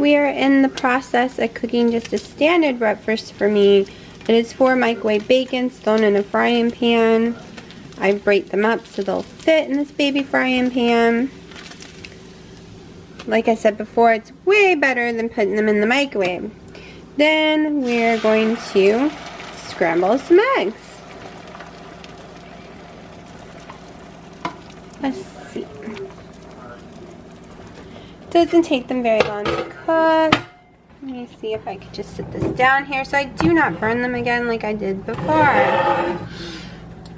We are in the process of cooking just a standard breakfast for me. It is 4 microwave bacons thrown in a frying pan. I break them up so they'll fit in this baby frying pan. Like I said before, it's way better than putting them in the microwave. Then we're going to scramble some eggs. Let's see. Doesn't take them very long to cook. Let me see if I could just sit this down here so I do not burn them again like I did before.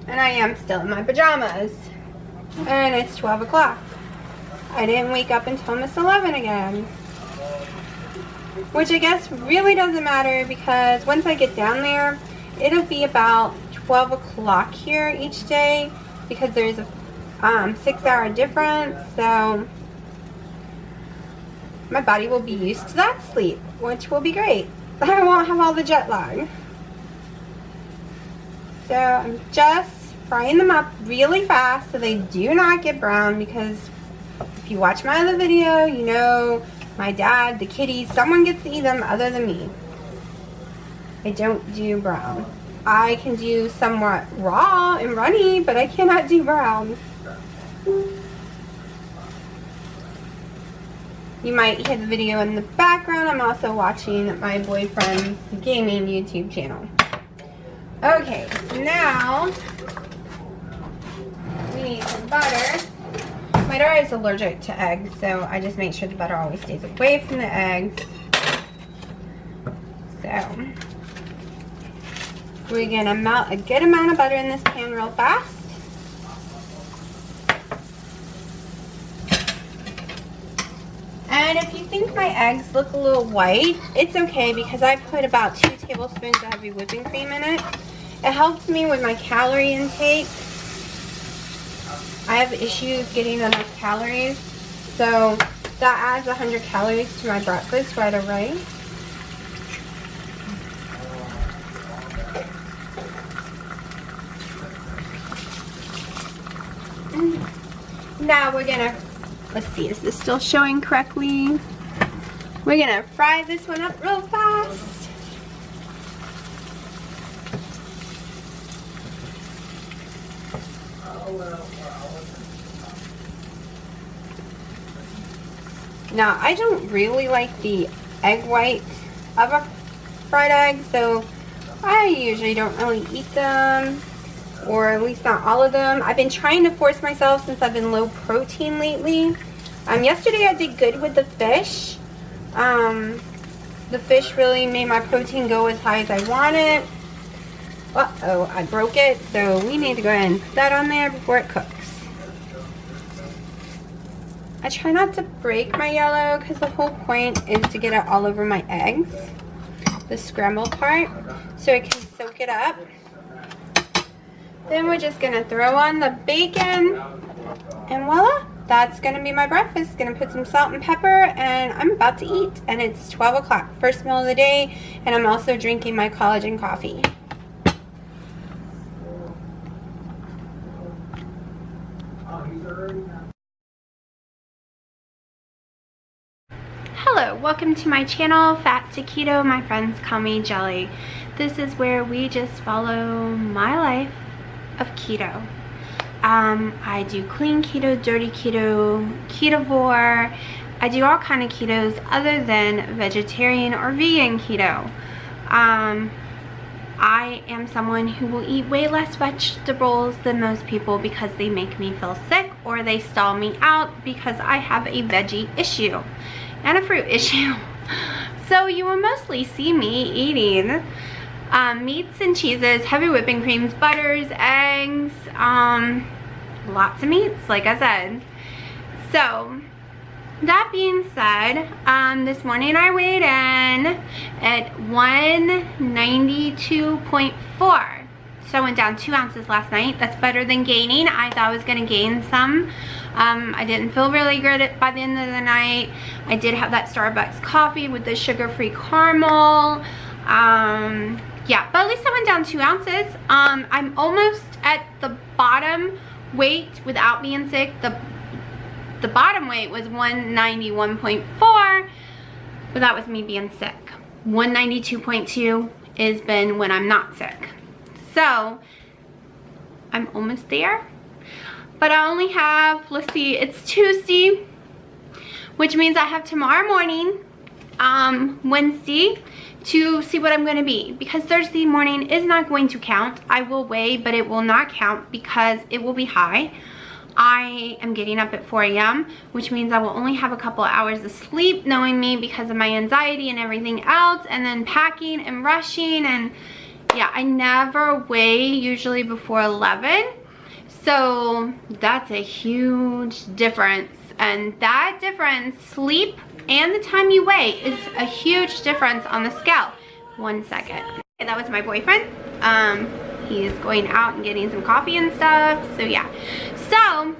And I am still in my pajamas. And it's 12 o'clock. I didn't wake up until almost 11 again. Which I guess really doesn't matter because once I get down there, it'll be about 12 o'clock here each day because there's a 6-hour difference. So my body will be used to that sleep, which will be great. I won't have all the jet lag. So I'm just frying them up really fast so they do not get brown, because if you watch my other video, you know my dad, the kitties, someone gets to eat them other than me. I don't do brown. I can do somewhat raw and runny, but I cannot do brown. You might hear the video in the background. I'm also watching my boyfriend's gaming YouTube channel. Okay, now we need some butter. My daughter is allergic to eggs, so I just make sure the butter always stays away from the eggs. So we're gonna melt a good amount of butter in this pan real fast. And if you think my eggs look a little white, it's okay because I put about 2 tablespoons of heavy whipping cream in it. It helps me with my calorie intake. I have issues getting enough calories, so that adds 100 calories to my breakfast right away. Now we're gonna, let's see, is this still showing correctly? We're gonna fry this one up real fast. Now, I don't really like the egg white of a fried egg, so I usually don't really eat them, or at least not all of them. I've been trying to force myself since I've been low protein lately. Yesterday I did good with the fish. The fish really made my protein go as high as I wanted. Uh-oh, I broke it, so we need to go ahead and put that on there before it cooks. I try not to break my yellow because the whole point is to get it all over my eggs, the scrambled part, so it can soak it up. Then we're just gonna throw on the bacon, and voila, that's gonna be my breakfast. Gonna put some salt and pepper, and I'm about to eat, and it's 12 o'clock, first meal of the day, and I'm also drinking my collagen coffee. Hello, welcome to my channel, Fat to Keto. My friends call me Jelly. This is where we just follow my life of keto. I do clean keto, dirty keto, ketovore. I do all kind of ketos other than vegetarian or vegan keto. I am someone who will eat way less vegetables than most people because they make me feel sick or they stall me out because I have a veggie issue and a fruit issue. So you will mostly see me eating meats and cheeses, heavy whipping creams, butters, eggs, lots of meats, like I said. So that being said, this morning I weighed in at 192.4. So I went down 2 ounces last night. That's better than gaining. I thought I was going to gain some. I didn't feel really good by the end of the night. I did have that Starbucks coffee with the sugar-free caramel. Yeah, but at least I went down 2 ounces. I'm almost at the bottom weight without being sick. The bottom weight was 191.4. but that was me being sick. 192.2 has been when I'm not sick. So I'm almost there, but I only have, let's see, it's Tuesday, which means I have tomorrow morning, Wednesday, to see what I'm going to be, because Thursday morning is not going to count. I will weigh, but it will not count because it will be high. I am getting up at 4 a.m., which means I will only have a couple of hours of sleep, knowing me, because of my anxiety and everything else, and then packing and rushing. And yeah, I never weigh usually before 11, so that's a huge difference. And that difference, sleep and the time you weigh, is a huge difference on the scale. 1 second. And that was my boyfriend. He's going out and getting some coffee and stuff. So yeah. So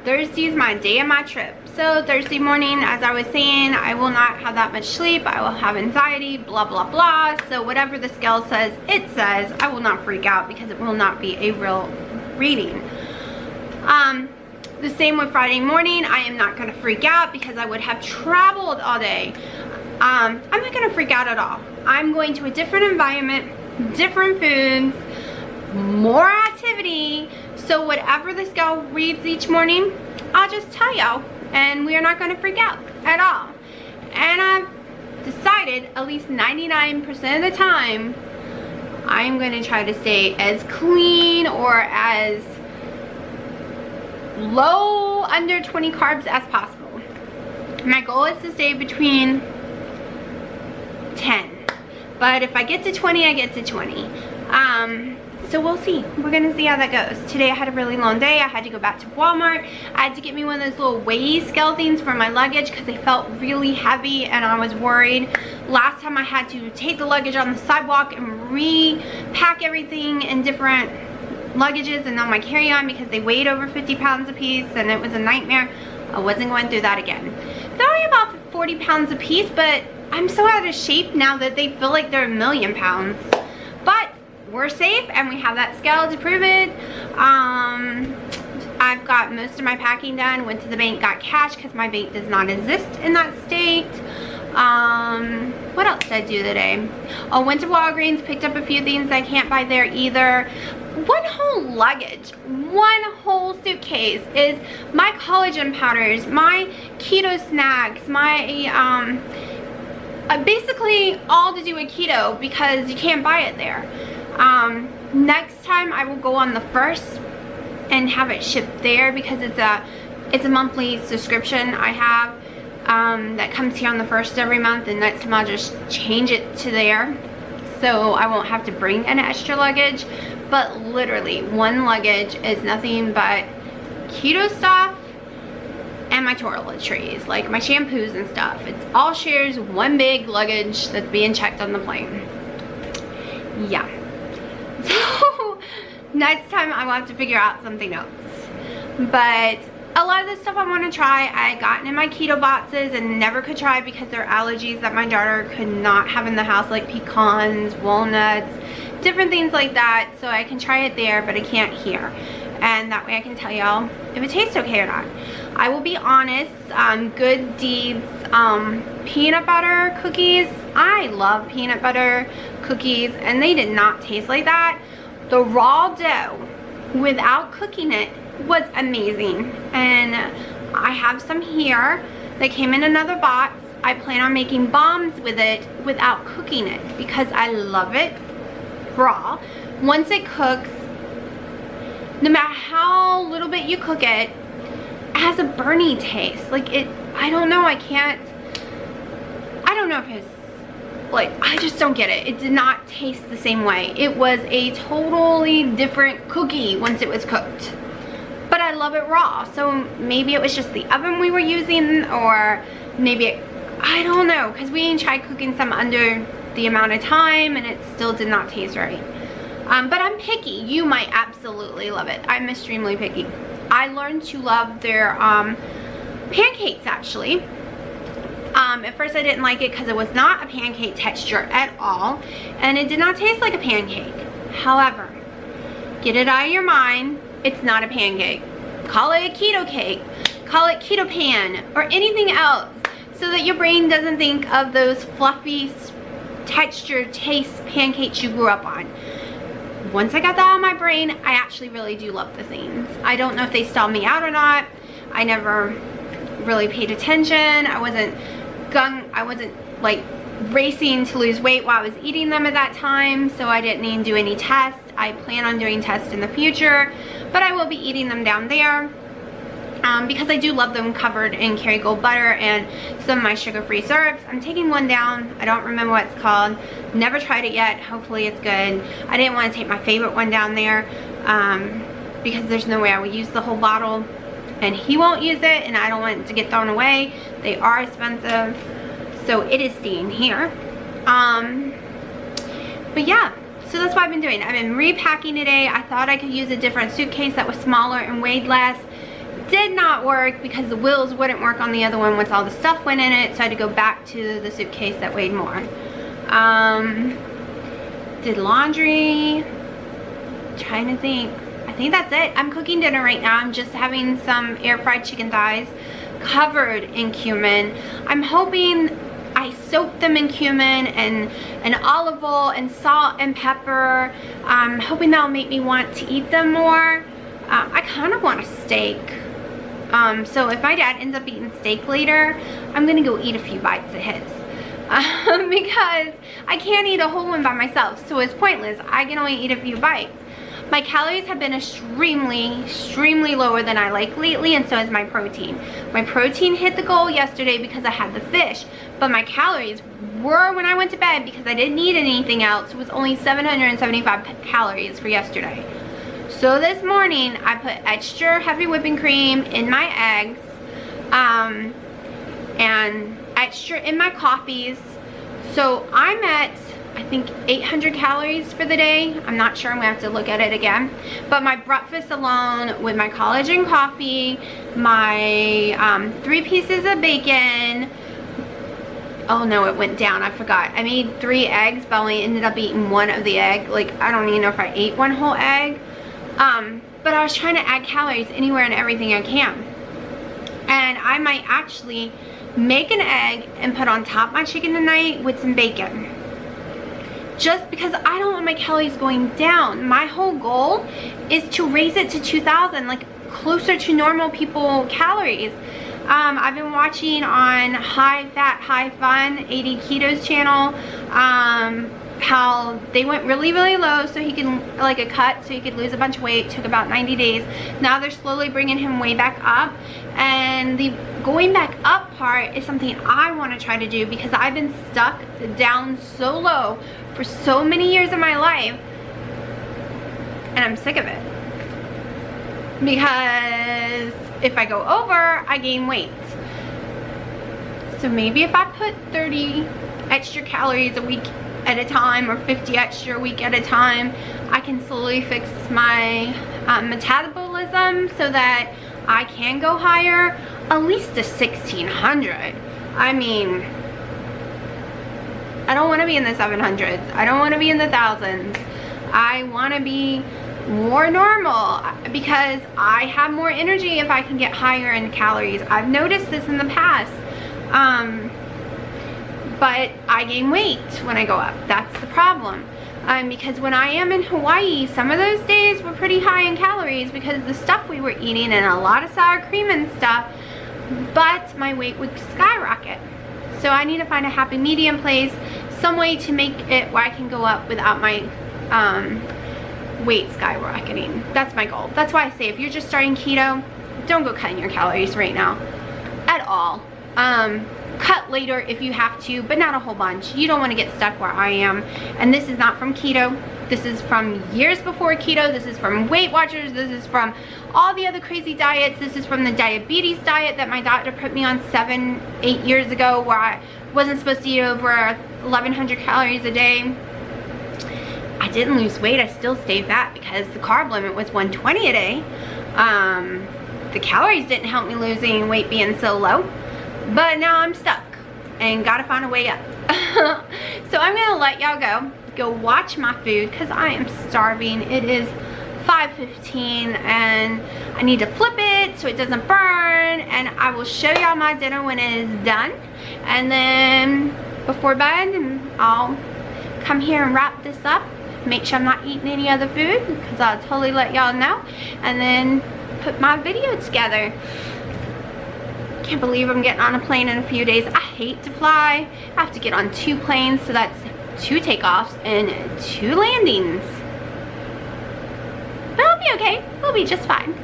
Thursday's my day of my trip. So Thursday morning, as I was saying, I will not have that much sleep. I will have anxiety, blah, blah, blah. So whatever the scale says, it says. I will not freak out because it will not be a real reading. The same with Friday morning. I am not going to freak out because I would have traveled all day. I'm not going to freak out at all. I'm going to a different environment, different foods, more activity. So whatever the scale reads each morning, I'll just tell y'all, and we are not going to freak out at all. And I've decided, at least 99% of the time, I'm going to try to stay as clean or as low, under 20 carbs as possible. My goal is to stay between 10, but if I get to 20, I get to 20. So we'll see. We're gonna see how that goes. Today I had a really long day. I had to go back to Walmart. I had to get me one of those little weigh scale things for my luggage because they felt really heavy and I was worried. Last time I had to take the luggage on the sidewalk and repack everything in different luggages and on my carry-on because they weighed over 50 pounds a piece and it was a nightmare. I wasn't going through that again. They're only about 40 pounds a piece, but I'm so out of shape now that they feel like they're a million pounds. But we're safe and we have that scale to prove it. I've got most of my packing done. Went to the bank, got cash because my bank does not exist in that state. What else did I do today? Oh, went to Walgreens, picked up a few things I can't buy there either. One whole luggage, one whole suitcase is my collagen powders, my keto snacks, my basically all to do with keto because you can't buy it there. Next time I will go on the 1st and have it shipped there because it's a monthly subscription I have that comes here on the 1st every month, and next time I'll just change it to there so I won't have to bring an extra luggage. But literally one luggage is nothing but keto stuff and my toiletries, like my shampoos and stuff. It's all shares one big luggage that's being checked on the plane. Yeah. So next time I will have to figure out something else. But a lot of the stuff I want to try, I had gotten in my keto boxes and never could try because there are allergies that my daughter could not have in the house, like pecans, walnuts, different things like that. So I can try it there, but I can't here. And that way I can tell y'all if it tastes okay or not. I will be honest, Good Deeds peanut butter cookies. I love peanut butter cookies and they did not taste like that. The raw dough without cooking it was amazing. And I have some here that came in another box. I plan on making bombs with it without cooking it because I love it raw. Once it cooks, no matter how little bit you cook it, it has a burny taste. Like it, I don't know, I don't know if it's like, I just don't get it. It did not taste the same way. It was a totally different cookie once it was cooked. But I love it raw. So maybe it was just the oven we were using, or maybe I don't know, because we tried cooking some under the amount of time and it still did not taste right. But I'm picky. You might absolutely love it. I'm extremely picky. I learned to love their pancakes actually. At first I didn't like it because it was not a pancake texture at all and it did not taste like a pancake. However, get it out of your mind, it's not a pancake. Call it a keto cake, call it keto pan, or anything else. so that your brain doesn't think of those fluffy, textured taste pancakes you grew up on. Once I got that out of my brain, I actually really do love the things. I don't know if they stalled me out or not. I never really paid attention. I wasn't like racing to lose weight while I was eating them at that time, so I didn't even do any tests. I plan on doing tests in the future, but I will be eating them down there because I do love them covered in Kerrygold butter and some of my sugar-free syrups. I'm taking one down. I don't remember what it's called. Never tried it yet. Hopefully it's good. I didn't want to take my favorite one down there because there's no way I would use the whole bottle, and he won't use it, and I don't want it to get thrown away. They are expensive, so it is staying here. But yeah, so that's what I've been doing. I've been repacking today. I thought I could use a different suitcase that was smaller and weighed less. Did not work because the wheels wouldn't work on the other one once all the stuff went in it, so I had to go back to the suitcase that weighed more. Did laundry. Trying to think. I think that's it. I'm cooking dinner right now. I'm just having some air fried chicken thighs covered in cumin. I'm hoping I soaked them in cumin and olive oil and salt and pepper. I'm hoping that'll make me want to eat them more. I kind of want a steak. So if my dad ends up eating steak later, I'm gonna go eat a few bites of his. Because I can't eat a whole one by myself, so it's pointless. I can only eat a few bites. My calories have been extremely lower than I like lately, and so has my protein. My protein hit the goal yesterday because I had the fish, but my calories were when I went to bed because I didn't eat anything else. It was only 775 calories for yesterday. So this morning I put extra heavy whipping cream in my eggs and extra in my coffees. So I'm at, I think, 800 calories for the day. I'm not sure, I'm gonna have to look at it again. But my breakfast alone with my collagen coffee, my 3 pieces of bacon. Oh no, it went down, I forgot. I made 3 eggs, but I only ended up eating 1 of the egg. Like, I don't even know if I ate 1 whole egg. But I was trying to add calories anywhere and everything I can. And I might actually make an egg and put on top my chicken tonight with some bacon. Just because I don't want my calories going down. My whole goal is to raise it to 2,000, like closer to normal people calories. I've been watching on High Fat, High Fun, 80 Keto's channel, how they went really low so he can, like a cut, so he could lose a bunch of weight. It took about 90 days. Now they're slowly bringing him way back up, and the going back up part is something I want to try to do because I've been stuck down so low for so many years of my life, and I'm sick of it because if I go over, I gain weight. So maybe if I put 30 extra calories a week at a time, or 50 extra a week at a time, I can slowly fix my metabolism so that I can go higher, at least to 1,600. I mean, I don't want to be in the 700s. I don't want to be in the thousands. I want to be more normal because I have more energy if I can get higher in calories. I've noticed this in the past. But I gain weight when I go up. That's the problem. Because when I am in Hawaii, some of those days were pretty high in calories because of the stuff we were eating and a lot of sour cream and stuff, but my weight would skyrocket. So I need to find a happy medium place, some way to make it where I can go up without my weight skyrocketing. That's my goal. That's why I say if you're just starting keto, don't go cutting your calories right now at all. Cut later if you have to, but not a whole bunch. You don't want to get stuck where I am. And this is not from keto. This is from years before keto. This is from Weight Watchers. This is from all the other crazy diets. This is from the diabetes diet that my doctor put me on 7-8 years ago, where I wasn't supposed to eat over 1,100 calories a day. I didn't lose weight. I still stayed fat because the carb limit was 120 a day. The calories didn't help me losing weight being so low. But now I'm stuck and gotta find a way up. So I'm gonna let y'all go watch my food because I am starving. It is 5:15 and I need to flip it so it doesn't burn, and I will show y'all my dinner when it is done. And then before bed I'll come here and wrap this up, make sure I'm not eating any other food because I'll totally let y'all know, and then put my video together. Can't believe I'm getting on a plane in a few days. I hate to fly. I have to get on 2 planes, so that's 2 takeoffs and 2 landings. But I'll be okay. We'll be just fine.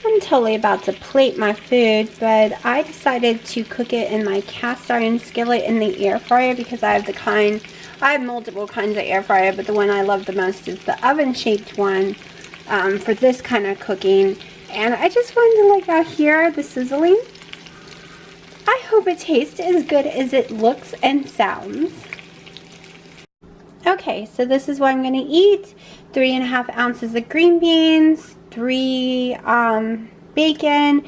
I'm totally about to plate my food, but I decided to cook it in my cast iron skillet in the air fryer because I have multiple kinds of air fryer, but the one I love the most is the oven shaped one for this kind of cooking. And I just wanted to let y'all hear the sizzling. I hope it tastes as good as it looks and sounds. Okay, so this is what I'm going to eat. 3.5 ounces of green beans, 3 bacon.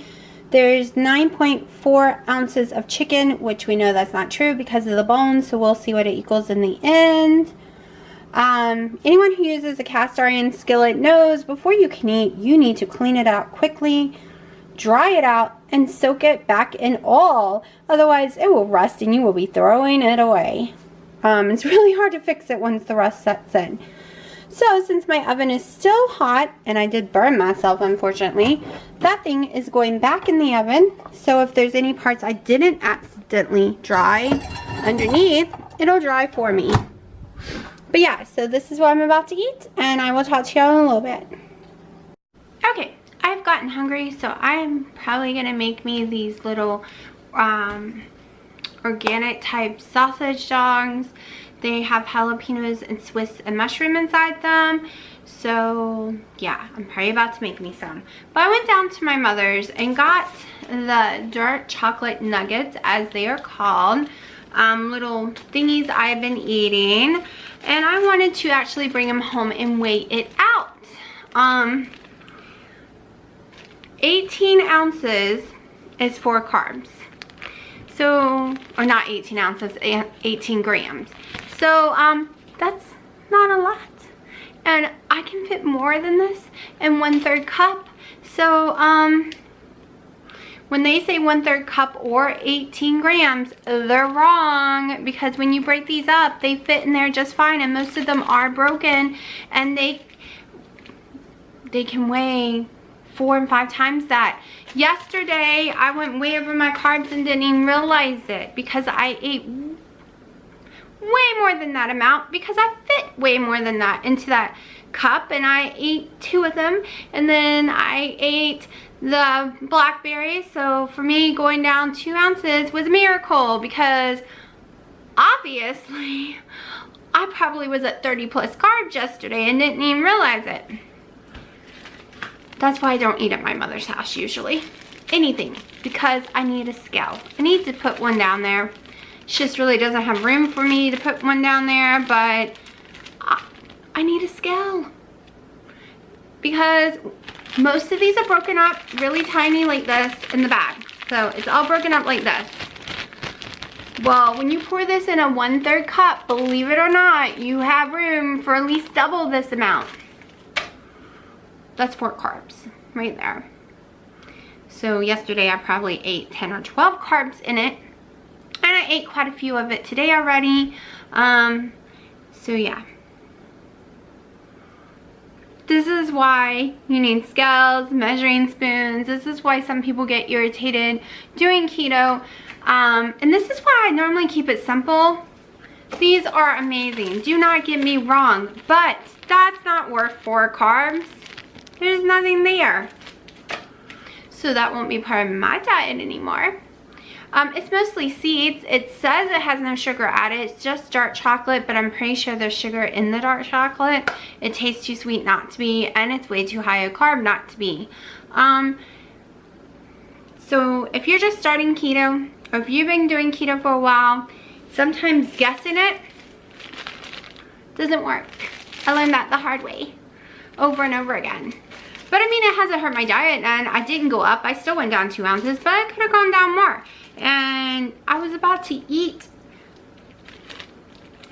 There's 9.4 ounces of chicken, which we know that's not true because of the bones, so we'll see what it equals in the end. Anyone who uses a cast iron skillet knows before you can eat, you need to clean it out quickly, dry it out, and soak it back in oil. Otherwise, it will rust and you will be throwing it away. It's really hard to fix it once the rust sets in. So since my oven is still hot, and I did burn myself unfortunately, that thing is going back in the oven. So if there's any parts I didn't accidentally dry underneath, it'll dry for me. But yeah, so this is what I'm about to eat, and I will talk to y'all in a little bit. Okay, I've gotten hungry, so I'm probably gonna make me these little organic type sausage dogs. They have jalapenos and Swiss and mushroom inside them. So yeah, I'm probably about to make me some. But I went down to my mother's and got the dark chocolate nuggets, as they are called. Little thingies I've been eating. And I wanted to actually bring them home and weigh it out. 18 ounces is 4 carbs. So, or not 18 ounces, 18 grams. So, that's not a lot. And I can fit more than this in 1/3 cup. So, when they say 1/3 cup or 18 grams, they're wrong. Because when you break these up, they fit in there just fine. And most of them are broken. And they can weigh 4 and 5 times that. Yesterday, I went way over my carbs and didn't even realize it because I ate way more than that amount because I fit way more than that into that cup, and I ate 2 of them, and then I ate the blackberries. So for me, going down 2 ounces was a miracle because obviously I probably was at 30 plus carbs yesterday and didn't even realize it. That's why I don't eat at my mother's house usually. Anything. Because I need a scale. I need to put one down there. She just really doesn't have room for me to put one down there. But I need a scale. Because most of these are broken up really tiny like this in the bag. So it's all broken up like this. Well, when you pour this in a 1/3 cup, believe it or not, you have room for at least double this amount. That's 4 carbs right there. So yesterday I probably ate 10 or 12 carbs in it. And I ate quite a few of it today already. So yeah. This is why you need scales, measuring spoons. This is why some people get irritated doing keto. And this is why I normally keep it simple. These are amazing. Do not get me wrong. But that's not worth 4 carbs. There's nothing there. So that won't be part of my diet anymore. It's mostly seeds. It says it has no sugar added. It's just dark chocolate, but I'm pretty sure there's sugar in the dark chocolate. It tastes too sweet not to be, and it's way too high a carb not to be. So if you're just starting keto, or if you've been doing keto for a while, sometimes guessing it doesn't work. I learned that the hard way, over and over again. But I mean, it hasn't hurt my diet, and I didn't go up. I still went down 2 ounces, but I could have gone down more. And I was about to eat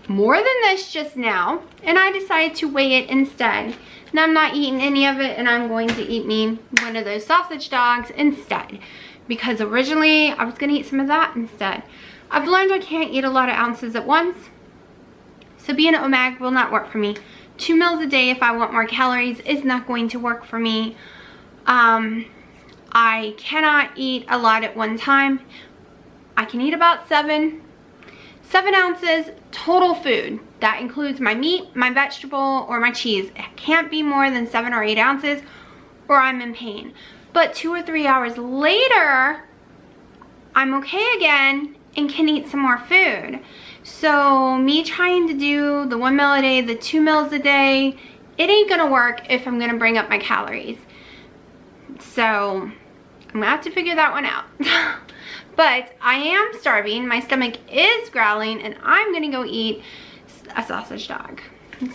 more than this just now, and I decided to weigh it instead. Now I'm not eating any of it, and I'm going to eat me one of those sausage dogs instead, because originally I was gonna eat some of that instead. I've learned I can't eat a lot of ounces at once, so being an OMAG will not work for me. 2 meals a day if I want more calories is not going to work for me. I cannot eat a lot at one time. I can eat about 7 ounces total food. That includes my meat, my vegetable, or my cheese. It can't be more than 7 or 8 ounces or I'm in pain. But 2 or 3 hours later, I'm okay again and can eat some more food. So me trying to do the 1 meal a day, the 2 meals a day, it ain't gonna work if I'm gonna bring up my calories. So I'm gonna have to figure that one out. But I am starving, my stomach is growling, and I'm gonna go eat a sausage dog.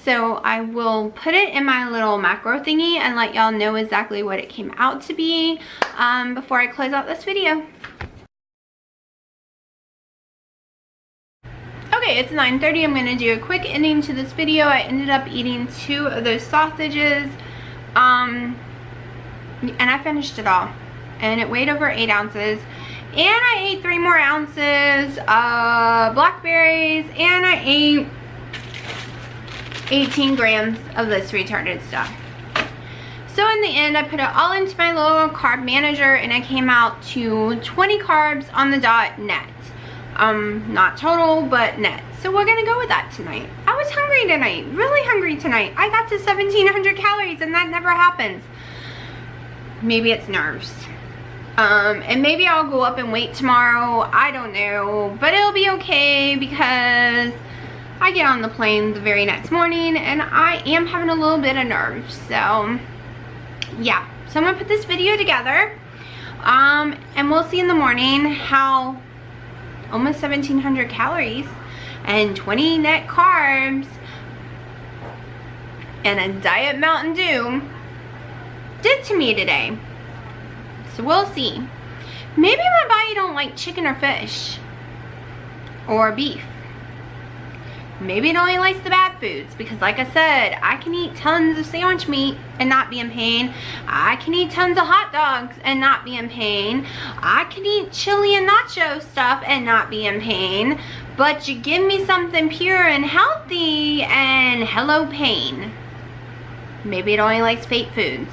So I will put it in my little macro thingy and let y'all know exactly what it came out to be before I close out this video. Okay, it's 9:30. I'm gonna do a quick ending to this video. I ended up eating 2 of those sausages, and I finished it all, and it weighed over 8 ounces. And I ate 3 more ounces of blackberries, and I ate 18 grams of this retarded stuff. So in the end, I put it all into my little carb manager, and I came out to 20 carbs on the dot net. Not total, but net. So we're gonna go with that tonight. I was hungry tonight, really hungry tonight. I got to 1,700 calories, and that never happens. Maybe it's nerves. And maybe I'll go up in weight tomorrow, I don't know, but it'll be okay because I get on the plane the very next morning and I am having a little bit of nerves. So yeah, so I'm gonna put this video together, and we'll see in the morning how almost 1,700 calories and 20 net carbs and a diet Mountain Dew did to me today. So we'll see. Maybe my body don't like chicken or fish or beef. Maybe it only likes the bad foods, because like I said, I can eat tons of sandwich meat and not be in pain. I can eat tons of hot dogs and not be in pain. I can eat chili and nacho stuff and not be in pain. But you give me something pure and healthy and hello pain. Maybe it only likes fake foods.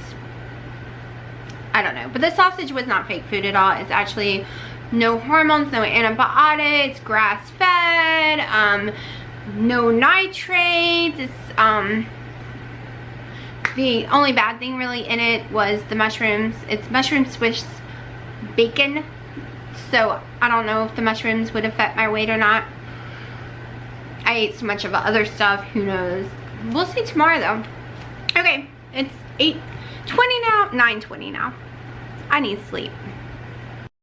I don't know, but the sausage was not fake food at all. It's actually no hormones, no antibiotics, grass-fed, no nitrates. It's the only bad thing really in it was the mushrooms. It's mushroom Swiss bacon, so I don't know if the mushrooms would affect my weight or not. I ate so much of the other stuff, who knows. We'll see tomorrow though. Okay, it's 8:20 now, 9:20 now. I need sleep.